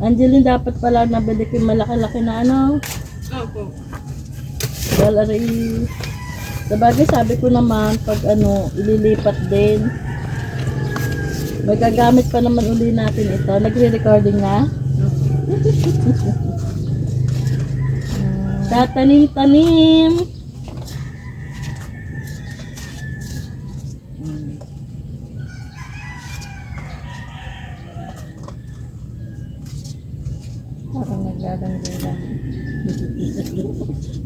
Angeline, dapat pala nabili ko yung malaki-laki na ano. Opo. Gallery. Sabagay sabi ko naman, pag ano, ililipat din. Magagamit pa naman uli natin ito. Nagre-recording na. Tatanim-tanim. Parang naglalang-lalang.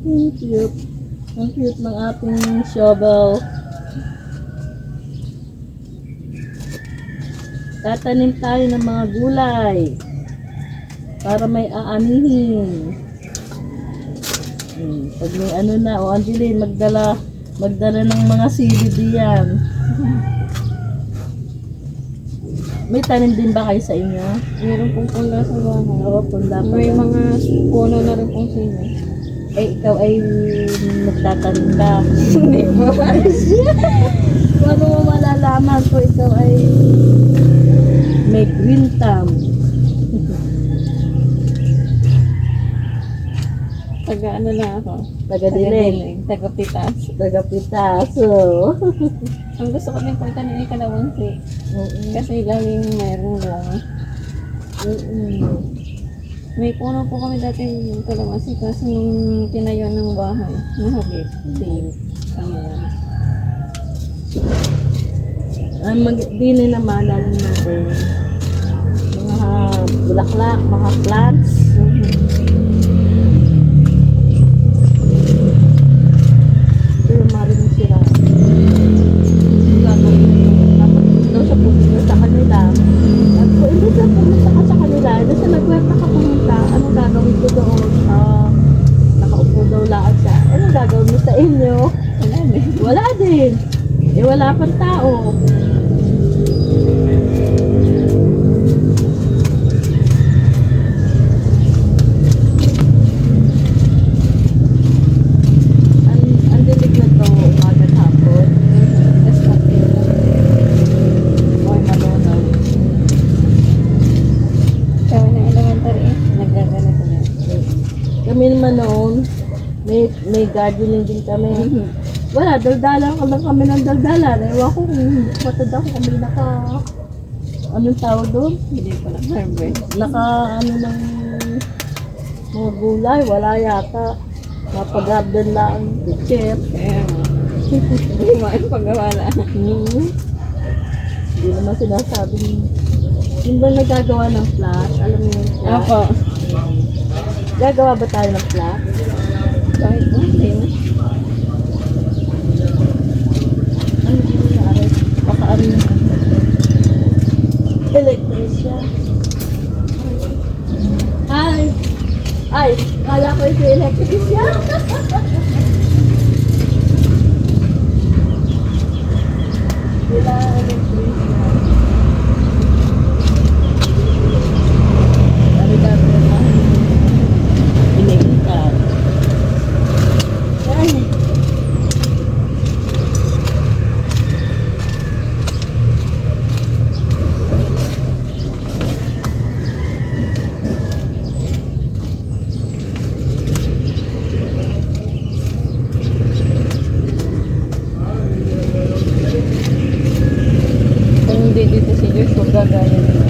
Ang cute. Ang cute ng ating shovel. Tatanim tayo ng mga gulay para may aanihin. Pag may ano na, o Angeline, magdala ng mga sili diyan. May tanim din ba kayo sa inyo? Meron pong pula sa bahay. Oo, punda pa May lang. mga puno na rin pong sino. Ikaw ay magtatanim ka. Hindi po. Paano mo malalaman kung ikaw ay may green thumb? Taga ano na ako. Taga-dilig. Taga-pitas. Taga-pitaso. Ang gusto ko din po itanim ay kalamansi. Kasi laging mayroong bunga. May puno po kami dati ng kalamansi kasi nung tinayo ng bahay, nahagip. Same. Ang magdini naman, alam natin, mga bulaklak, mga plants. Ito yung marinig sila. Tapos daw siya pumunta sa kanila. At kung hindi siya pumunta ka sa kanila, hindi siya nagwenta ka pumunta, anong gagawin ko doon? Nakaupo daw lahat siya. Anong gagawin mo sa inyo? Wala din. Wala din. Eh, wala pang tao. Ang dilig na to, umaga at hapon. Tapos pati. Okay, malunaw. Kaya na elementary, naggaganito na. Kami naman noon, may gardening din kami. Wala, daldalan ka lang kami ng daldalan. Ewan ko kung matanda ko kami anong tawag doon? Hindi ko lang harvest. Ano ng mga gulay, wala yata. Mapag-garden lang, chef. Kaya nga. Hindi mo yung pagkawala. Hindi naman sinasabing, yung ba nagagawa ng flat? Alam mo yung flat? Ako. Gagawa ba tayo ng flat? Kahit po, hindi na. Ano din yung ari? Baka ano yung electrician. Hi! Ay, kala ko yung electrician. Wala electrician. Dami-dami naman. Electrical. Ay! Kung hindi dito si Joshua, gagaya nila.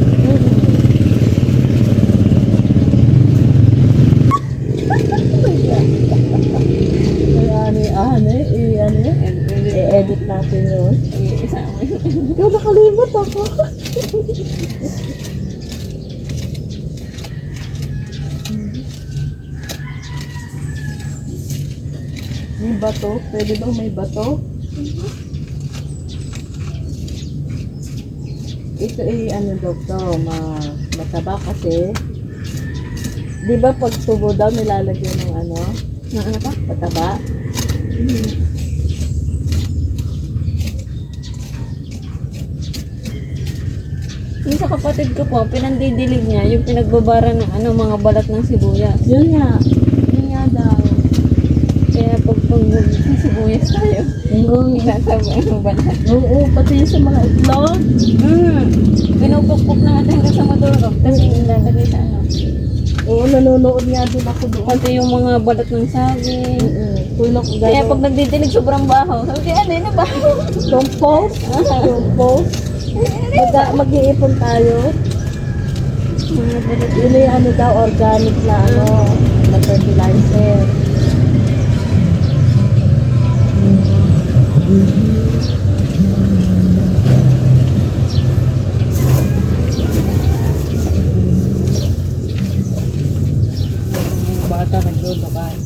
I-edit natin yun. Isama yun. Ikaw nakalimot ako. May bato? Pwede bang may bato? Ito ano daw to, mataba kasi. Di ba pag tubo daw nilalagyan ng ano? Na ano pa? Mataba? Yung sa kapatid ko po, pinandidilig niya yung pinagbabara ng mga balat ng sibuyas. Yun nga. Yun nga daw. Kaya pag sa sibuyas tayo, Oo, inasabi ang balat. oo, pati sa mga itlog. Pinu pinupukpok na natin hanggang sa matulog. Kasi nilalagay sa ano. Oo, nanonood nga din ako doon. Pati yung mga balat ng saging. Tulak ko Kaya pag nagdidilig sobrang baho. Sabi ko, ano yun na baho? compost. Compost. Mag-iipon tayo. Mga balat. Yun yung ano daw, organic na ano, na fertilizer. Yung bata naglulabas.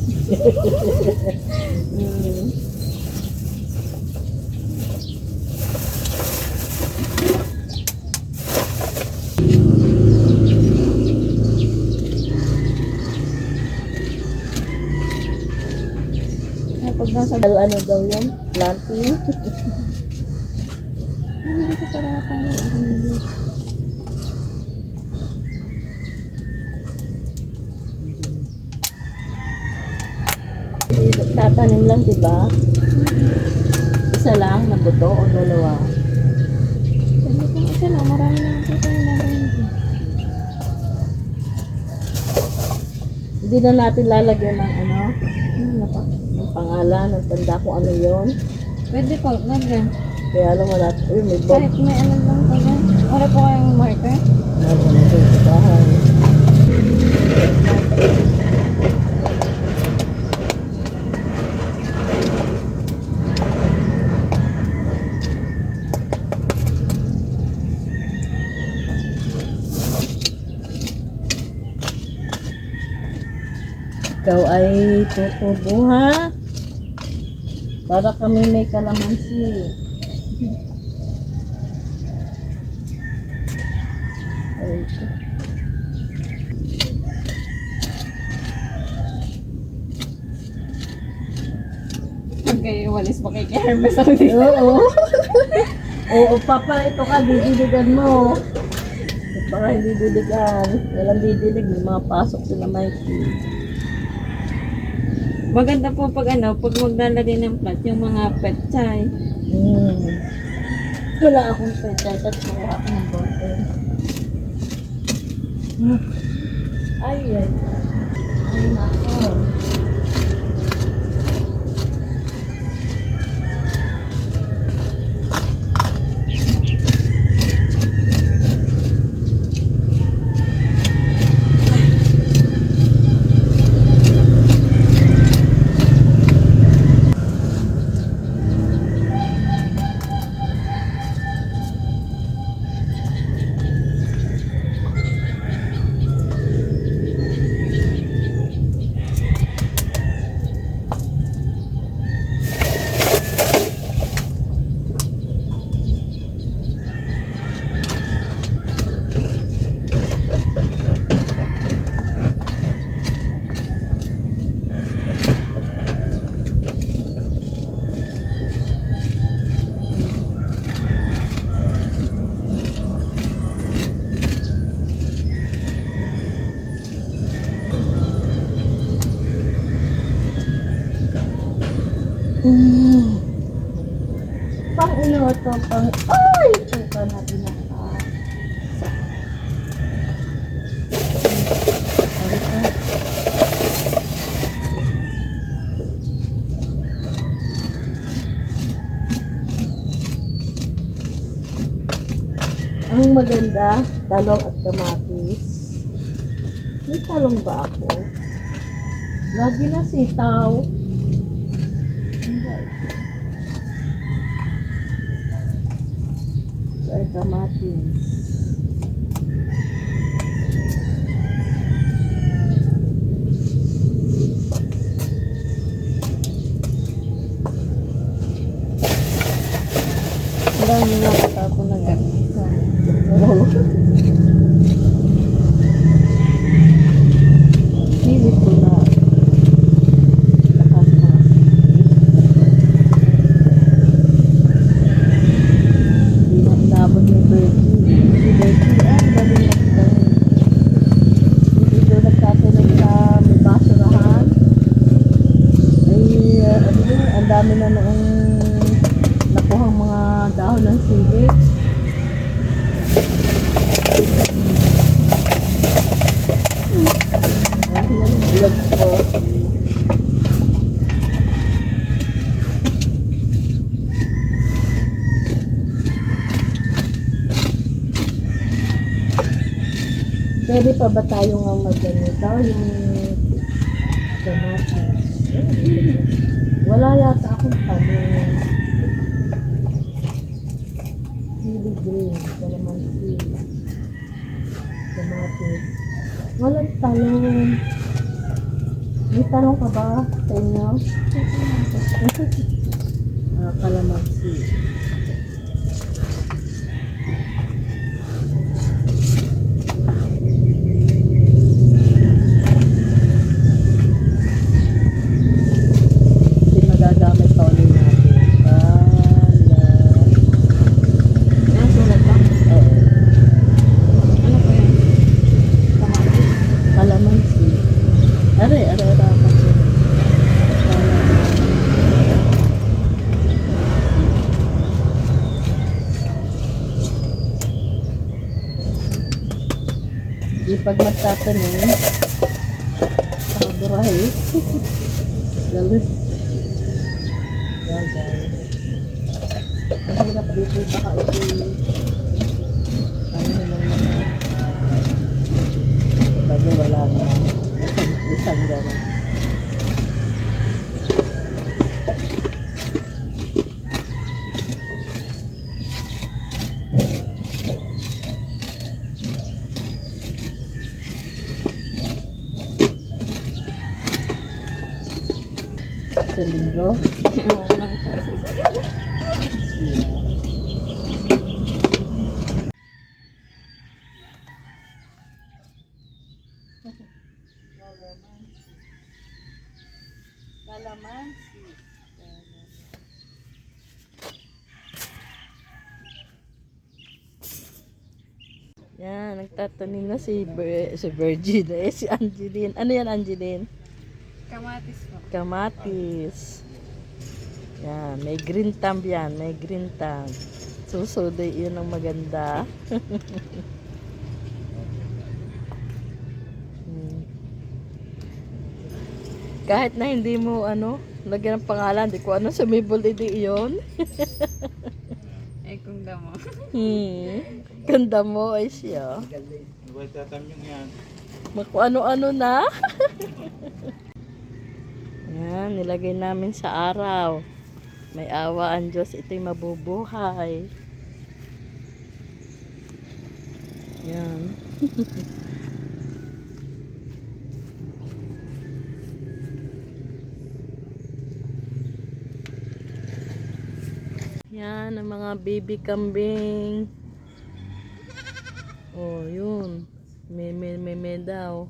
Pag nasa Ano daw yun? Planting. hindi ko paratan yun. Tatanim lang, di ba? Isa lang na buto o dalawa? Sabi ko, isa lang, marami na ang puto yung narayan. Hindi na natin lalagyan ng ano, Ano pa? ng pangalan, ng tanda kung ano yun. Pwede po, lagyan. Kaya alam mo natin, uy, may bob. Kahit may ano lang pa dyan. Wala po kayong marker. Ano na ito sa bahay. Ikaw ay tutubo ha? Para kami may kalamansi. Ay, ito. Pag kayo walis, makikihermes ako dito. Oo. Oo, papa, ito ka, didiligan mo. Para hindi diligan. Walang didilig, may mga pasok sila Mikey. Maganda po pag ano, pag maglalagay ng plant, yung mga petchay. Wala akong pwede, tapos makuha ako ng bottle. Ay, ay. Ay, nako. Pang ino ito, pang... Ay! Ito pa natin na. Ang maganda, talong at kamatis. May talong ba ako? Lagi na sitaw. Ay, kamatis. Wala nyo nga katapon na gano'n. Pilit ko na. Lakas na. Hindi na inabot ni Bertie. Si Bertie, galing na. Hindi doon nagkasunog sa may basurahan. Ay, ano yun, ang dami na noong nakuhang mga dahon ng sili. Vlog ko. Pwede pa ba tayo nga magganito? Yung kamatis. Wala yata akong tanong. Chili green, calamansi, kamatis. Walang talong. May talong ka ba sa inyo? Kalamansi. Hindi magagamit pa ulit natin. Yan, sulat ba? Oo. Ano po yan? Kamatis. Kalamansi. Are ako. Di pag magtatanong, buray. Galit. Yan, guys. Mahirap dito, baka ito ano naman naman. Bago wala na. Isang gano'n. Sa linggo. Oo, lang po. Kalamansi. Yan, nagtatanim na si Virgin. Si Angeline. Ano yan, Angeline? Kamatis po. Kamatis. Yan, may green thumb yan. May green thumb. Susuday yun ang maganda. Hmm. Kahit na hindi mo lagyan ng pangalan, di ko sumibol hindi iyon. Eh, kung damo. Ganda mo ay siya. Huwag tatamyong yan. Maku ano-ano na. Yan, nilagay namin sa araw. May awa ang Diyos, ito'y mabubuhay. Yan. Yan, ang mga baby kambing. Oh, yun. May daw.